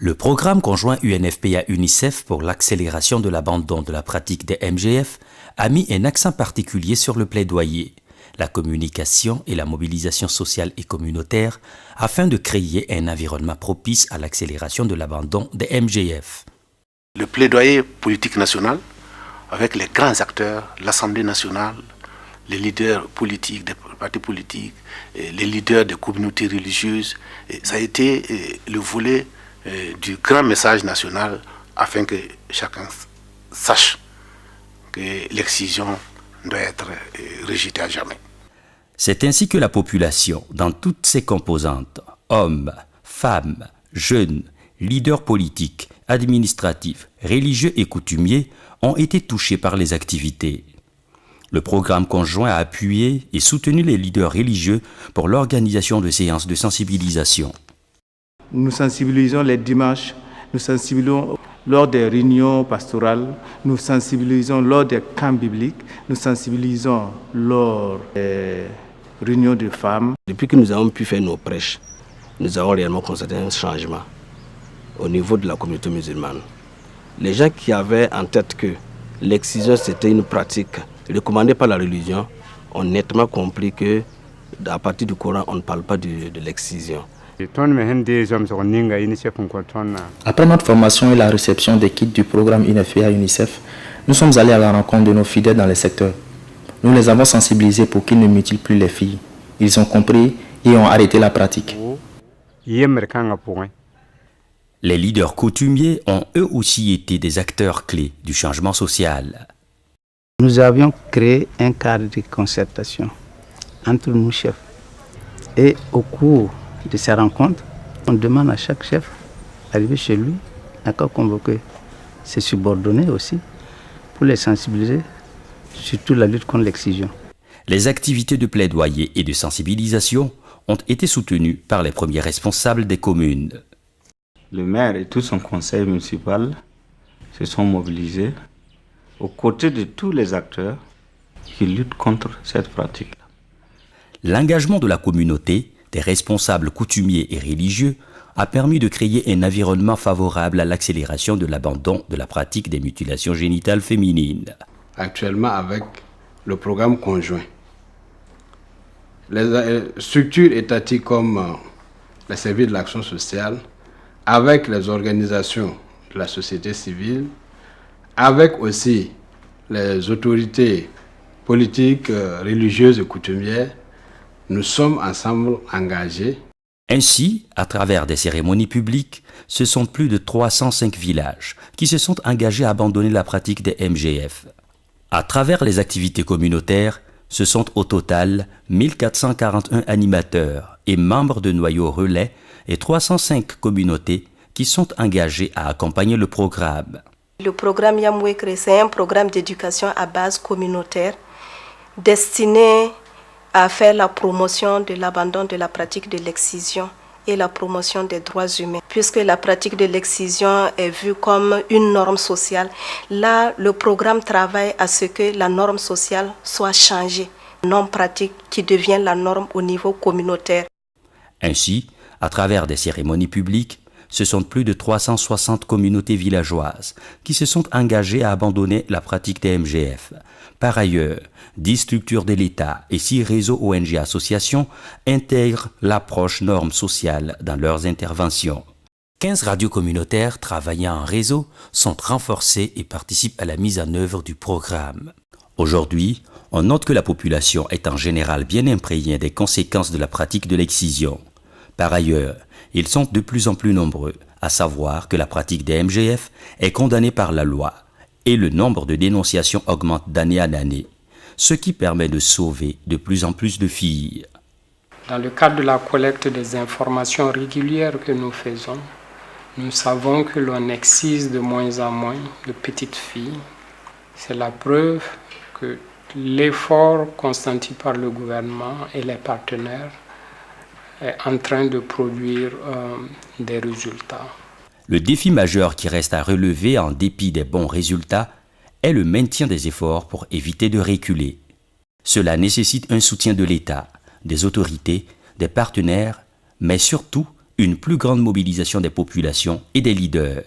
Le programme conjoint UNFPA-UNICEF pour l'accélération de l'abandon de la pratique des MGF a mis un accent particulier sur le plaidoyer, la communication et la mobilisation sociale et communautaire afin de créer un environnement propice à l'accélération de l'abandon des MGF. Le plaidoyer politique national avec les grands acteurs, l'Assemblée nationale, les leaders politiques des partis politiques, les leaders des communautés religieuses, ça a été le volet du grand message national afin que chacun sache que l'excision doit être rejetée à jamais. C'est ainsi que la population, dans toutes ses composantes, hommes, femmes, jeunes, leaders politiques, administratifs, religieux et coutumiers, ont été touchés par les activités. Le programme conjoint a appuyé et soutenu les leaders religieux pour l'organisation de séances de sensibilisation. Nous sensibilisons les dimanches, nous sensibilisons lors des réunions pastorales, nous sensibilisons lors des camps bibliques, nous sensibilisons lors des réunions de femmes. Depuis que nous avons pu faire nos prêches, nous avons réellement constaté un changement au niveau de la communauté musulmane. Les gens qui avaient en tête que l'excision c'était une pratique recommandée par la religion ont nettement compris que à partir du Coran, on ne parle pas de l'excision. Après notre formation et la réception des kits du programme UNFPA-UNICEF, nous sommes allés à la rencontre de nos fidèles dans les secteurs. Nous les avons sensibilisés pour qu'ils ne mutilent plus les filles. Ils ont compris et ont arrêté la pratique. Les leaders coutumiers ont eux aussi été des acteurs clés du changement social. Nous avions créé un cadre de concertation entre nous chefs. Et au cours de ces rencontres, on demande à chaque chef d'arriver chez lui, à convoquer ses subordonnés aussi, pour les sensibiliser, surtout la lutte contre l'excision. Les activités de plaidoyer et de sensibilisation ont été soutenues par les premiers responsables des communes. Le maire et tout son conseil municipal se sont mobilisés aux côtés de tous les acteurs qui luttent contre cette pratique. L'engagement de la communauté, des responsables coutumiers et religieux, a permis de créer un environnement favorable à l'accélération de l'abandon de la pratique des mutilations génitales féminines. Actuellement, avec le programme conjoint, les structures étatiques comme les services de l'action sociale, avec les organisations de la société civile, avec aussi les autorités politiques, religieuses et coutumières, nous sommes ensemble engagés. Ainsi, à travers des cérémonies publiques, ce sont plus de 305 villages qui se sont engagés à abandonner la pratique des MGF. À travers les activités communautaires, ce sont au total 1441 animateurs et membres de noyaux relais et 305 communautés qui sont engagés à accompagner le programme. Le programme Yamwekre, c'est un programme d'éducation à base communautaire destiné à faire la promotion de l'abandon de la pratique de l'excision et la promotion des droits humains. Puisque la pratique de l'excision est vue comme une norme sociale, là, le programme travaille à ce que la norme sociale soit changée, norme pratique qui devient la norme au niveau communautaire. Ainsi, à travers des cérémonies publiques, ce sont plus de 360 communautés villageoises qui se sont engagées à abandonner la pratique des MGF. Par ailleurs, 10 structures de l'État et 6 réseaux ONG associations intègrent l'approche norme sociale dans leurs interventions. 15 radios communautaires travaillant en réseau sont renforcées et participent à la mise en œuvre du programme. Aujourd'hui, on note que la population est en général bien imprégnée des conséquences de la pratique de l'excision. Par ailleurs, ils sont de plus en plus nombreux à savoir que la pratique des MGF est condamnée par la loi et le nombre de dénonciations augmente d'année en année, ce qui permet de sauver de plus en plus de filles. Dans le cadre de la collecte des informations régulières que nous faisons, nous savons que l'on excise de moins en moins de petites filles. C'est la preuve que l'effort consenti par le gouvernement et les partenaires est en train de produire des résultats. Le défi majeur qui reste à relever en dépit des bons résultats est le maintien des efforts pour éviter de reculer. Cela nécessite un soutien de l'État, des autorités, des partenaires, mais surtout une plus grande mobilisation des populations et des leaders.